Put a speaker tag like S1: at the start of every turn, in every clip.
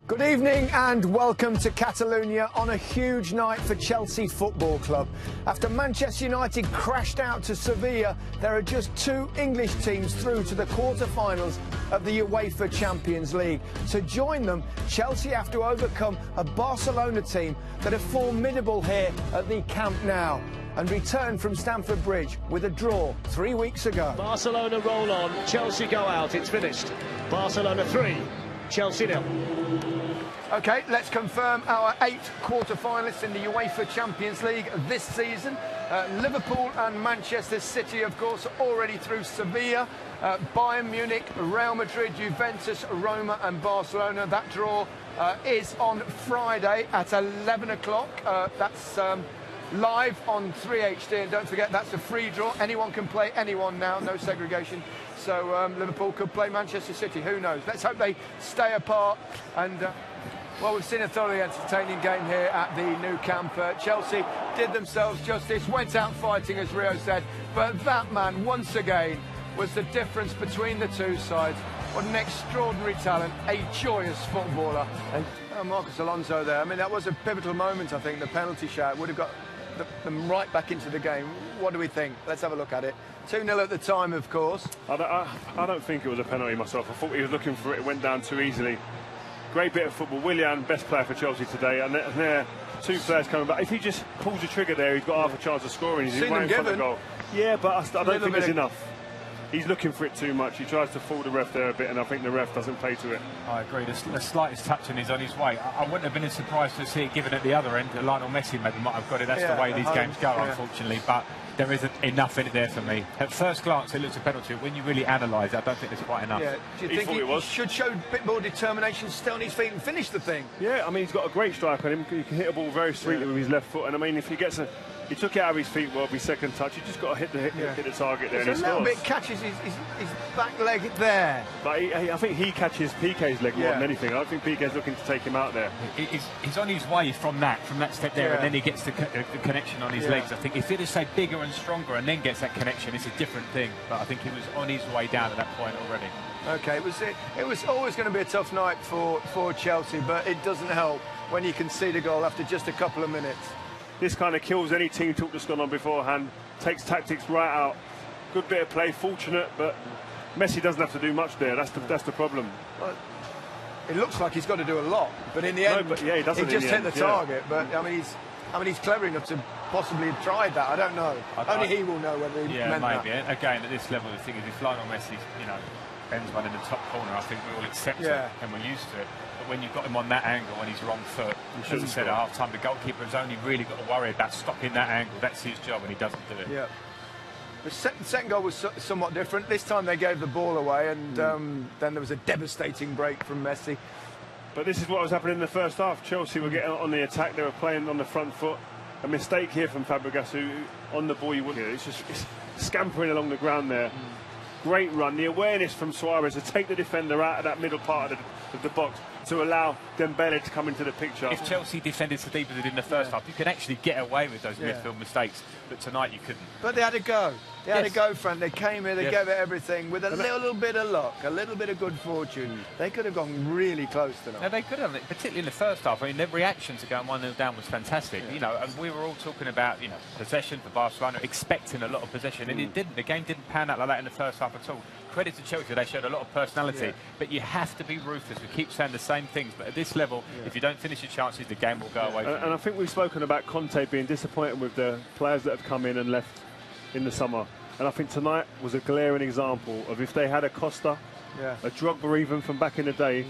S1: Good evening and welcome to Catalonia on a huge night for Chelsea Football Club. After Manchester United crashed out to Sevilla, there are just two English teams through to the quarter-finals of the UEFA Champions League. To join them, Chelsea have to overcome a Barcelona team that are formidable here at the Camp Nou and return from Stamford Bridge with a draw 3 weeks ago.
S2: Barcelona roll on, Chelsea go out, it's finished. Barcelona 3, Chelsea 0.
S1: OK, let's confirm our 8 quarter-finalists in the UEFA Champions League this season. Liverpool and Manchester City, of course, already through Sevilla. Bayern Munich, Real Madrid, Juventus, Roma and Barcelona. That draw is on Friday at 11 o'clock. That's live on 3HD, and don't forget that's a free draw. Anyone can play anyone now, no segregation. So Liverpool could play Manchester City, who knows? Let's hope they stay apart. And well, we've seen a thoroughly entertaining game here at the Nou Camp. Chelsea did themselves justice, went out fighting, as Rio said, but that man, once again, was the difference between the two sides. What an extraordinary talent, a joyous footballer. And Marcos Alonso there, I mean, that was a pivotal moment, I think. The penalty shot would have got them right back into the game. What do we think? Let's have a look at it. 2-0 at the time, of course.
S3: I don't think it was a penalty myself. I thought he was looking for it. It went down too easily. Great bit of football. Willian, best player for Chelsea today, and there two players coming back. If he just pulls the trigger there, he's got half a chance of scoring. He's right in front of the goal. Yeah, but I don't think there's enough. He's looking for it too much. He tries to fool the ref there a bit, and I think the ref doesn't play to it.
S4: I agree. The slightest touch and he's on his way. I wouldn't have been surprised to see it given at the other end. Lionel Messi maybe might have got it. That's the way these games go, unfortunately. But there isn't enough in it there for me. At first glance, it looks a penalty. When you really analyse it, I don't think there's quite enough.
S1: Yeah. Do you think he should show a bit more determination, stay on his feet and finish the thing?
S3: Yeah, I mean, he's got a great strike on him. He can hit a ball very sweetly with his left foot. And I mean, if he gets he took it out of his feet well, his second touch. He just got to hit the target there.
S1: It's a little bit catches his back leg there.
S3: But I think he catches Piqué's leg more than anything. I don't think Piqué's looking to take him out there.
S4: He's on his way from that step there, and then he gets the connection on his legs. I think if it is say bigger and stronger and then gets that connection, it's a different thing. But I think he was on his way down at that point already.
S1: OK, it was always going to be a tough night for Chelsea, but it doesn't help when you concede a goal after just a couple of minutes.
S3: This kind of kills any team talk that's gone on beforehand, takes tactics right out. Good bit of play, fortunate, but Messi doesn't have to do much there. That's the problem.
S1: Well, it looks like he's got to do a lot, but in the end,
S3: he doesn't.
S1: He just hit the target. But I mean, he's clever enough to possibly have tried that. I don't know. Only he will know whether he meant
S4: maybe.
S1: that.
S4: Again, at this level, the thing is, if Lionel Messi, bends one in the top corner, I think we all accept it and we're used to it. But when you've got him on that angle on his wrong foot, as I said at half-time, the goalkeeper has only really got to worry about stopping that angle. That's his job, and he doesn't do it. Yeah.
S1: The second goal was somewhat different. This time they gave the ball away, and then there was a devastating break from Messi.
S3: But this is what was happening in the first half. Chelsea were getting on the attack. They were playing on the front foot. A mistake here from Fabregas, who on the ball you wouldn't. It's just scampering along the ground there. Great run. The awareness from Suarez to take the defender out of that middle part of the box to allow Dembele to come into the picture.
S4: If Chelsea defended so deep as they did in the first half, you can actually get away with those midfield mistakes, but tonight you couldn't.
S1: But they had a go. They had a go, Frank. They came here, they gave it everything with a little bit of luck, a little bit of good fortune. They could have gone really close tonight.
S4: No, they could have, particularly in the first half. I mean, their reaction to going 1-0 down was fantastic. And we were all talking about, possession for Barcelona, expecting a lot of possession, and it didn't. The game didn't pan out like that in the first half at all. Credit to Chelsea, they showed a lot of personality, but you have to be ruthless. We keep saying the same things, but at this level, if you don't finish your chances, the game will go away from you.
S3: And I think we've spoken about Conte being disappointed with the players that have come in and left in the summer. And I think tonight was a glaring example of if they had a Costa, a Drogba even from back in the day,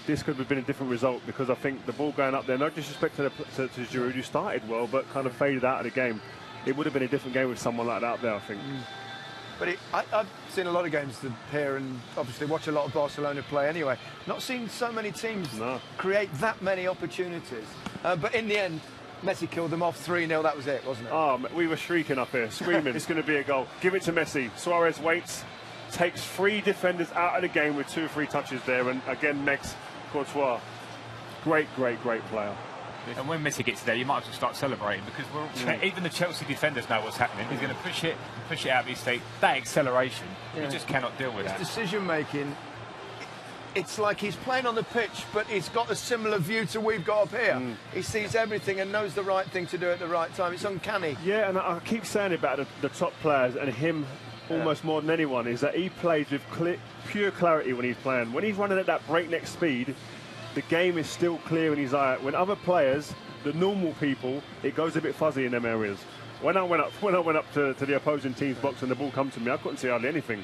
S3: this could have been a different result, because I think the ball going up there, no disrespect to Giroud, who started well but kind of faded out of the game. It would have been a different game with someone like that up there, I think.
S1: But I've seen a lot of games here and obviously watch a lot of Barcelona play anyway. Not seen so many teams create that many opportunities. But in the end, Messi killed them off 3-0. That was it, wasn't it?
S3: Oh, we were shrieking up here, screaming, it's going to be a goal. Give it to Messi. Suarez waits, takes 3 defenders out of the game with 2 or 3 touches there. And again, next, Courtois. Great player.
S4: And when Messi gets there, you might as well start celebrating, because even the Chelsea defenders know what's happening. He's going to push it out of his feet. That acceleration, you just cannot deal with that.
S1: Decision making, it's like he's playing on the pitch, but he's got a similar view to we've got up here. He sees everything and knows the right thing to do at the right time. It's uncanny.
S3: Yeah, and I keep saying about the top players and him almost more than anyone, is that he plays with pure clarity when he's playing. When he's running at that breakneck speed, the game is still clear in his eye. When other players, the normal people, it goes a bit fuzzy in them areas. When I went up to the opposing team's box and the ball come to me, I couldn't see hardly anything.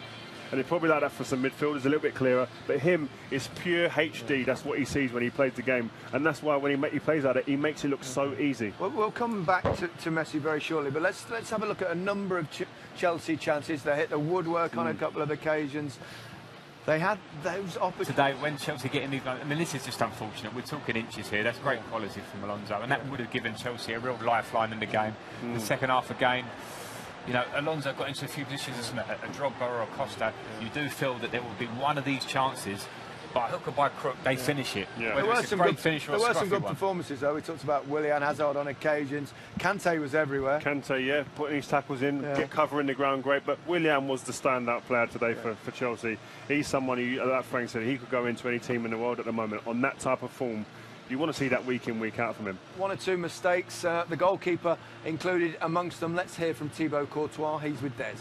S3: And it's probably like that for some midfielders, a little bit clearer. But him, it's pure HD. That's what he sees when he plays the game. And that's why when he plays like it, he makes it look so easy.
S1: Well, we'll come back to Messi very shortly. But let's have a look at a number of Chelsea chances. They hit the woodwork on a couple of occasions. They had those opportunities.
S4: Today, when Chelsea get in these, I mean, this is just unfortunate. We're talking inches here. That's great quality from Alonso. And that would have given Chelsea a real lifeline in the game. The second half again, you know, Alonso got into a few positions, isn't it? A Drogba or a Costa. You do feel that there will be one of these chances, by hook or by crook, they finish it.
S1: Yeah. There were some good performances, though. We talked about Willian, Hazard on occasions. Kante was everywhere.
S3: Kante, yeah, putting his tackles in, get covering the ground great. But Willian was the standout player today for Chelsea. He's someone who, like Frank said, he could go into any team in the world at the moment on that type of form. You want to see that week in, week out from him. One
S1: or two mistakes, the goalkeeper included amongst them. Let's hear from Thibaut Courtois. He's with Des.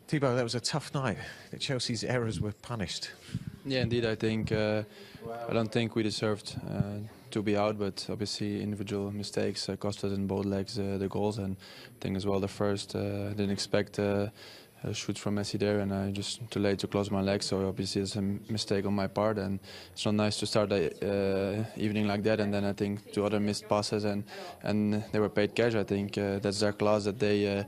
S5: Thibaut, that was a tough night. Chelsea's errors were punished.
S6: Yeah, indeed. I think I don't think we deserved to be out, but obviously individual mistakes cost us in both legs the goals. And I think as well the first, I didn't expect a shoot from Messi there, and I just too late to close my legs. So obviously it's a mistake on my part, and it's not nice to start the evening like that. And then I think two other missed passes, and they were paid cash. I think that's their class that they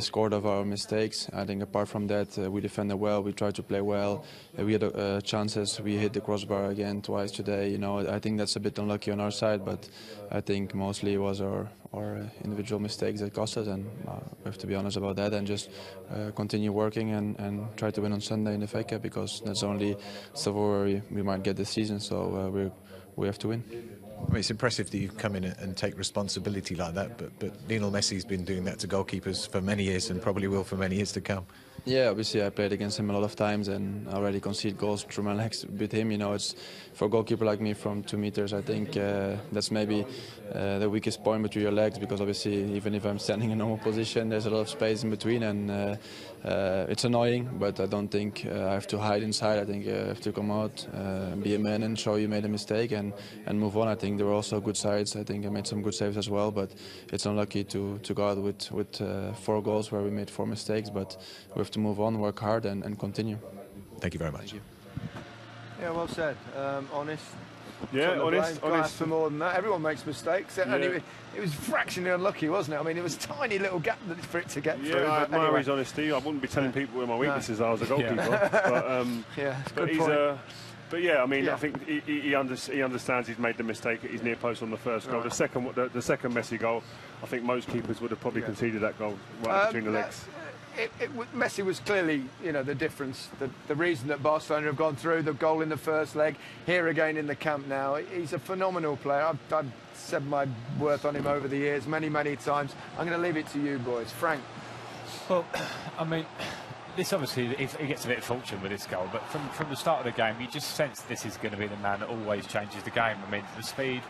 S6: scored of our mistakes. I think apart from that, we defended well. We tried to play well. We had chances. We hit the crossbar again twice today. You know, I think that's a bit unlucky on our side, but I think mostly it was our individual mistakes that cost us, and we have to be honest about that and just continue working and try to win on Sunday in the FA Cup, because that's only stuff where we might get this season. So we have to win.
S5: I mean, it's impressive that you come in and take responsibility like that, but Lionel Messi's been doing that to goalkeepers for many years and probably will for many years to come.
S6: Yeah, obviously I played against him a lot of times and already conceded goals through my legs with him. You know, it's for a goalkeeper like me from 2 meters, I think that's maybe the weakest point between your legs, because obviously even if I'm standing in a normal position, there's a lot of space in between, and it's annoying, but I don't think I have to hide inside. I think I have to come out, be a man and show you made a mistake and move on. I think there were also good sides. I think I made some good saves as well, but it's unlucky to go out with 4 goals where we made 4 mistakes, but we have to move on, work hard and continue.
S5: Thank you very much.
S1: Yeah, well said. Honest.
S3: Yeah, honest.
S1: For more than that. Everyone makes mistakes, and it was fractionally unlucky, wasn't it? I mean, it was a tiny little gap for it to get through.
S3: Yeah, I admire his honesty. I wouldn't be telling people where my weaknesses are as a goalkeeper. But yeah, I mean, I think he understands he's made the mistake at his near post on the first goal. The second Messi goal, I think most keepers would have probably conceded that goal right between the legs.
S1: Messi was clearly, you know, the difference, the reason that Barcelona have gone through. The goal in the first leg, here again in the camp now. He's a phenomenal player. I've said my worth on him over the years many times. I'm going to leave it to you boys. Frank.
S4: Well, I mean, this obviously, he gets a bit of fortune with this goal, but from the start of the game, you just sense this is going to be the man that always changes the game. I mean, the speed,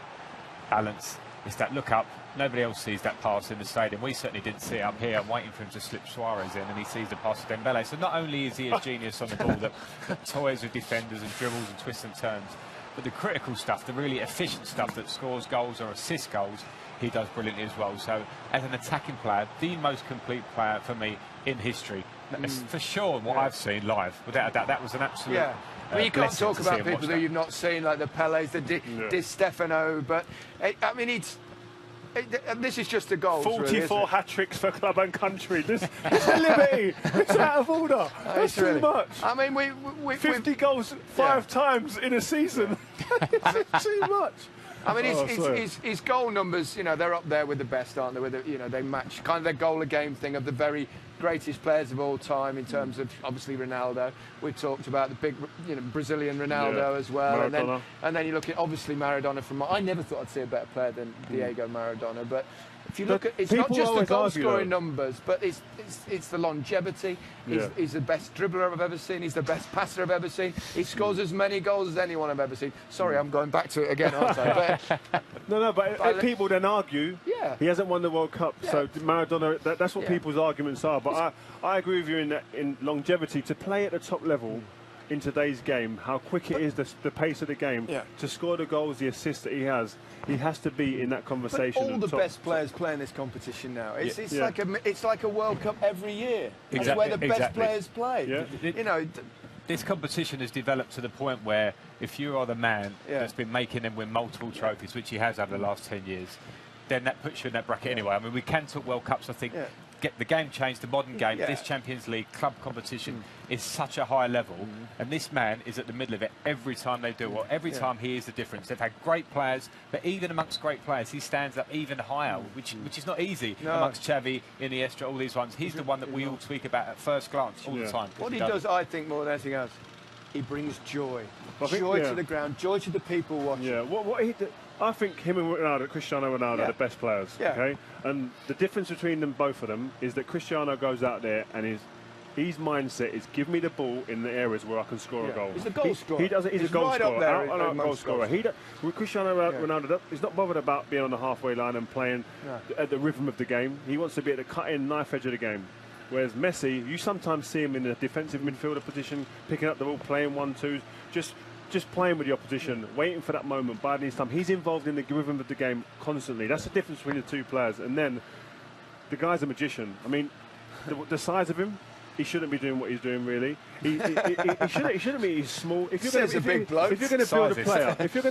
S4: balance, it's that look up. Nobody else sees that pass in the stadium. We certainly didn't see it up here. I'm waiting for him to slip Suarez in, and he sees the pass to Dembele. So not only is he a genius on the ball that toys with defenders and dribbles and twists and turns, but the critical stuff, the really efficient stuff that scores goals or assists goals, he does brilliantly as well. So as an attacking player, the most complete player for me in history. For sure, what I've seen live, without a doubt, that was an absolute...
S1: Well, you can't talk about people that you've not seen, like the Pelés, the Di Stefano, but I mean, this is just a goal.
S3: 44 really, hat-tricks for club and country. This is a liberty. It's out of order. That's too much.
S1: I mean, we
S3: 50 goals 5 times in a season. It's too much.
S1: I mean, his goal numbers, you know, they're up there with the best, aren't they? With you know, they match kind of their goal a game thing of the very greatest players of all time in terms of obviously Ronaldo. We've talked about the big, you know, Brazilian Ronaldo as well, and then you look at obviously Maradona. I never thought I'd see a better player than Diego Maradona, but if you look at, it's not
S3: people
S1: just the
S3: always
S1: goal
S3: argue,
S1: scoring
S3: though.
S1: numbers, but it's the longevity.
S3: Yeah.
S1: He's the best dribbler I've ever seen. He's the best passer I've ever seen. He scores as many goals as anyone I've ever seen. Sorry, I'm going back to it again, aren't I? But,
S3: but people then argue
S1: yeah,
S3: he hasn't won the World Cup, so Maradona, that's what
S1: Yeah.
S3: people's arguments are. But I agree with you in longevity. To play at the top level in today's game, how quick it is, the pace of the game, to score the goals, the assists that he has to be in that conversation.
S1: But all the best players play in this competition now. It's like a World Cup every year.
S4: Exactly.
S1: It's where the best
S4: Exactly.
S1: players play.
S3: Yeah.
S1: You know,
S4: This competition has developed to the point where if you are the man that's been making them win multiple trophies, which he has over the last 10 years, then that puts you in that bracket anyway. I mean, we can talk World Cups, I think. Get the game changed, the modern game, this Champions League club competition is such a high level, and this man is at the middle of it every time they do it. Every time he is the difference. They've had great players, but even amongst great players, he stands up even higher, which is not easy amongst Xavi, Iniesta, all these ones. He's the one that we all speak about at first glance all the time.
S1: What he does, I think, more than anything else, he brings joy. Joy to the ground, joy to the people watching.
S3: Yeah, I think him and Cristiano Ronaldo are the best players. Okay, and the difference between them, both of them, is that Cristiano goes out there and his mindset is give me the ball in the areas where I can score a goal.
S1: He's a goal scorer.
S3: He's a goal
S1: right
S3: scorer.
S1: Up there
S3: Out goal scorer. Cristiano Ronaldo is not bothered about being on the halfway line and playing at the rhythm of the game. He wants to be at the cut-in knife edge of the game. Whereas Messi, you sometimes see him in a defensive midfielder position, picking up the ball, playing 1-2s, just playing with the opposition, waiting for that moment, biding his time. He's involved in the rhythm of the game constantly. That's the difference between the two players. And then the guy's a magician. I mean, the size of him, he shouldn't be doing what he's doing, really. He shouldn't be. He's small. If you're going to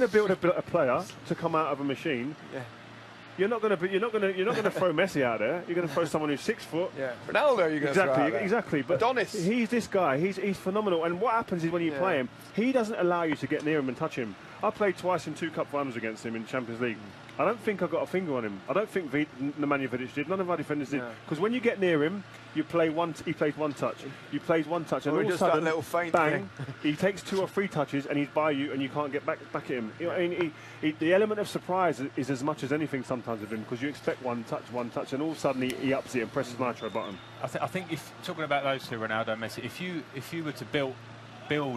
S3: build a player to come out of a machine. You're not going to throw Messi out there. You're going to throw someone who's 6 foot.
S1: Ronaldo, you're going to throw out there.
S3: Exactly. But
S1: Adonis.
S3: He's this guy. He's phenomenal. And what happens is when you play him, he doesn't allow you to get near him and touch him. I played twice in 2 cup finals against him in Champions League. I don't think I got a finger on him. I don't think Nemanja Vidic did. None of our defenders did. Because when you get near him, he plays one touch. You plays one touch, and all of a sudden,
S1: little feint
S3: bang! He takes 2 or 3 touches, and he's by you, and you can't get back at him. You know, I mean, the element of surprise is as much as anything sometimes with him, because you expect one touch, and all of a sudden he ups it and presses nitro button.
S4: I think if talking about those two, Ronaldo and Messi, if you were to build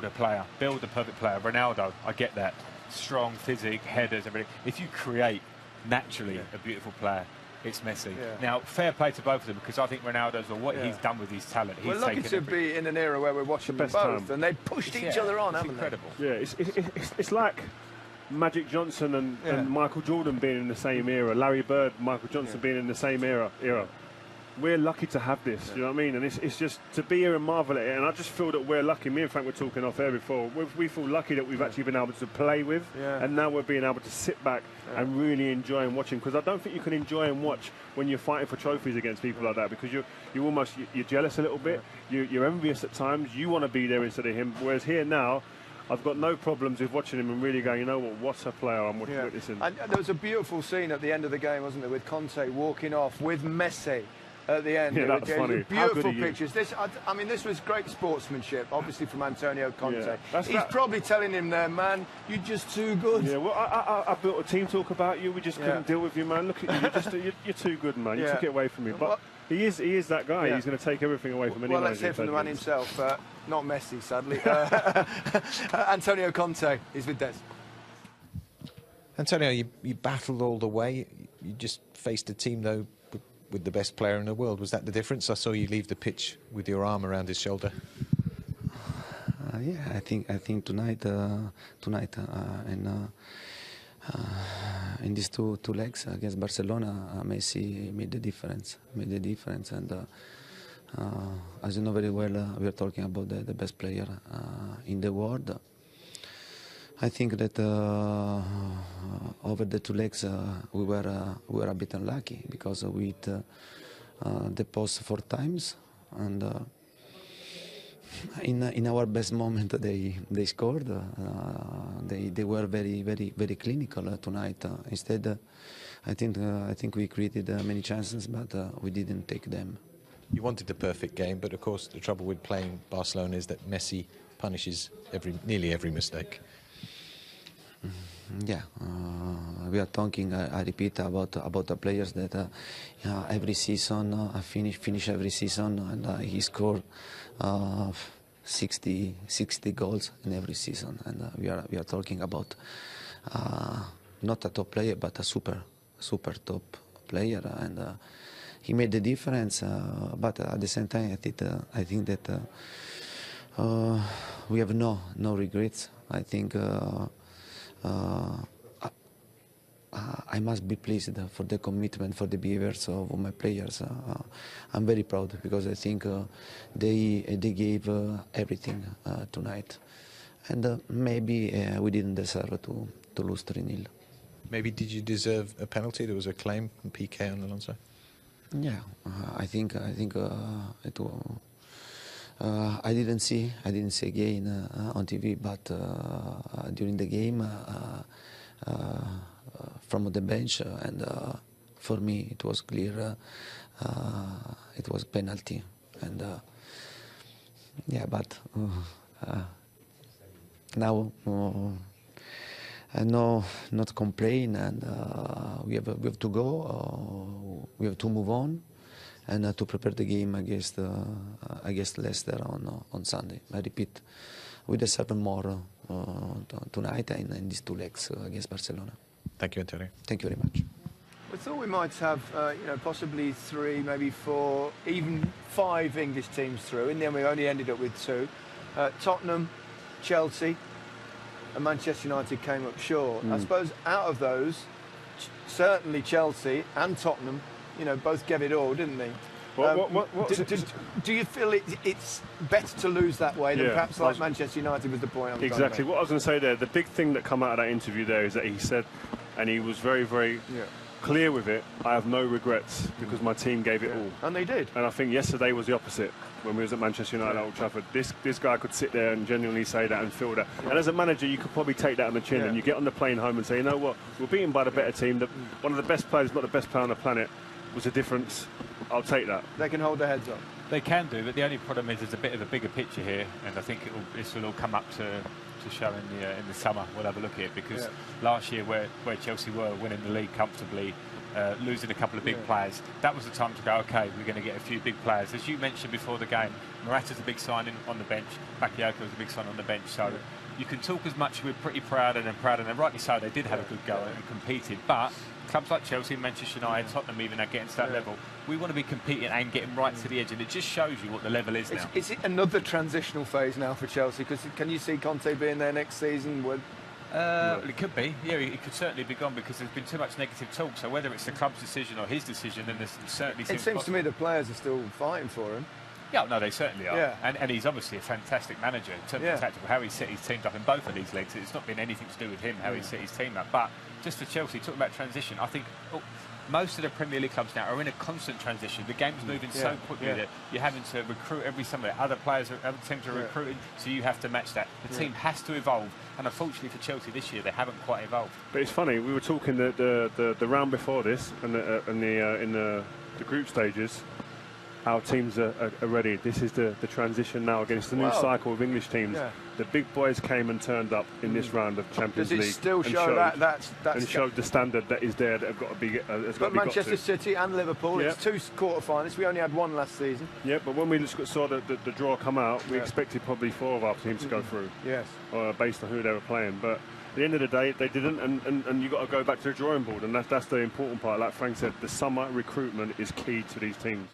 S4: a player, build a perfect player, Ronaldo, I get that. Strong physique, headers, everything. If you create naturally a beautiful player, it's Messi. Now, fair play to both of them, because I think Ronaldo's, what he's done with his talent.
S1: We're lucky to be in an era where we're watching them both, and they pushed each other on, haven't
S4: incredible.
S3: Yeah, it's like Magic Johnson and Michael Jordan being in the same era, Larry Bird, Michael Johnson being in the same era. We're lucky to have this, you know what I mean? And it's just to be here and marvel at it. And I just feel that we're lucky. Me and Frank were talking off air before. We feel lucky that we've actually been able to play with, and now we're being able to sit back and really enjoy and watching. Because I don't think you can enjoy and watch when you're fighting for trophies against people like that, because you're jealous a little bit. You're envious at times. You want to be there instead of him. Whereas here now, I've got no problems with watching him and really going, you know what a player I'm witnessing.
S1: And there was a beautiful scene at the end of the game, wasn't there, with Conte walking off with Messi at the end.
S3: Yeah, that's funny.
S1: Beautiful pictures. I mean, this was great sportsmanship, obviously, from Antonio Conte. He's probably telling him there, man, you're just too good.
S3: Yeah, well, I built a team talk about you. We just couldn't deal with you, man. Look at you. You're too good, man. You took it away from me. But he is that guy. He's going to take everything away from anyone.
S1: Well, let's hear from the man himself. Not Messi, sadly. Antonio Conte is with Des.
S5: Antonio, you battled all the way. You just faced a team, though, with the best player in the world. Was that the difference? I saw you leave the pitch with your arm around his shoulder.
S7: Yeah, I think tonight and in these two legs against Barcelona, Messi made the difference. And as you know very well, we are talking about the best player in the world. I think that over the 2 legs we were a bit unlucky, because we hit the post 4 times, and in our best moment they scored. They were very clinical tonight. Instead, I think we created many chances, but we didn't take them.
S5: You wanted the perfect game, but of course the trouble with playing Barcelona is that Messi punishes nearly every mistake.
S7: Yeah, we are talking. I repeat about the players that every season finish every season, and he scored 60 goals in every season, and we are talking about not a top player but a super top player, and he made the difference. But at the same time, I think that we have no regrets. I think I must be pleased for the commitment, for the behaviors of my players. I'm very proud because I think they gave everything tonight, and maybe we didn't deserve to lose 3-0.
S5: Maybe did you deserve a penalty? There was a claim from PK on Alonso. Yeah,
S7: I think it was. I didn't see again on TV, but during the game from the bench, and for me it was clear it was penalty, and yeah, but now no, not complain, and we have to go. We have to move on, and to prepare the game against Leicester on Sunday. I repeat, we deserve more tonight and in these 2 legs against Barcelona.
S5: Thank you, Antonio.
S7: Thank you very much.
S1: We thought we might have, possibly 3, maybe 4, even 5 English teams through. In the end, we only ended up with 2. Tottenham, Chelsea, and Manchester United came up short. I suppose out of those, certainly Chelsea and Tottenham, both gave it all, didn't they? Do you feel it's better to lose that way than perhaps like Manchester United was the point I was
S3: exactly what I was going to say there? The big thing that come out of that interview there is that he said, and he was very, very clear with it, I have no regrets because my team gave it all.
S1: And they did.
S3: And I think yesterday was the opposite when we was at Manchester United at Old Trafford. This guy could sit there and genuinely say that and feel that. And as a manager, you could probably take that on the chin and you get on the plane home and say, you know what, we're beaten by the better team. One of the best players, not the best player on the planet, was the difference. I'll take that.
S1: They can hold their heads up.
S4: They can do, but the only problem is there's a bit of a bigger picture here, and I think this will all come up to show in the summer. We'll have a look at it, because last year where Chelsea were winning the league comfortably, losing a couple of big players, that was the time to go, OK, we're going to get a few big players. As you mentioned before the game, Morata's a big signing on the bench, Bakayoko's a big sign on the bench, so you can talk as much, we're pretty proud, and rightly so, they did have a good go and competed, but clubs like Chelsea, Manchester United, Tottenham even are getting to that level. We want to be competing and getting right to the edge, and it just shows you what the level is now.
S1: Is it another transitional phase now for Chelsea? Because can you see Conte being there next season?
S4: Well, it could be. Yeah, it could certainly be gone because there's been too much negative talk. So whether it's the club's decision or his decision, then there's certainly.
S1: It seems to me the players are still fighting for him.
S4: Yeah, no, they certainly are. And he's obviously a fantastic manager in terms of tactical, how he set his teams up in both of these leagues. It's not been anything to do with him, how he set his team up. But just for Chelsea, talking about transition, I think most of the Premier League clubs now are in a constant transition. The game's moving so quickly that you're having to recruit every summer. Other teams are recruiting, so you have to match that. The team has to evolve, and unfortunately for Chelsea this year, they haven't quite evolved.
S3: But it's funny, we were talking the round before this, and in the group stages, our teams are ready. This is the transition now against the new cycle of English teams. The big boys came and turned up in this round of Champions League.
S1: Does it still show that's
S3: and showed the standard that is there that have got to be.
S1: But Manchester City and Liverpool, it's 2 quarter-finals. We only had 1 last season.
S3: Yeah, but when we saw the draw come out, we expected probably 4 of our teams to go through.
S1: Yes.
S3: Based on who they were playing, but. At the end of the day, they didn't, and you've got to go back to the drawing board, and that's the important part. Like Frank said, the summer recruitment is key to these teams.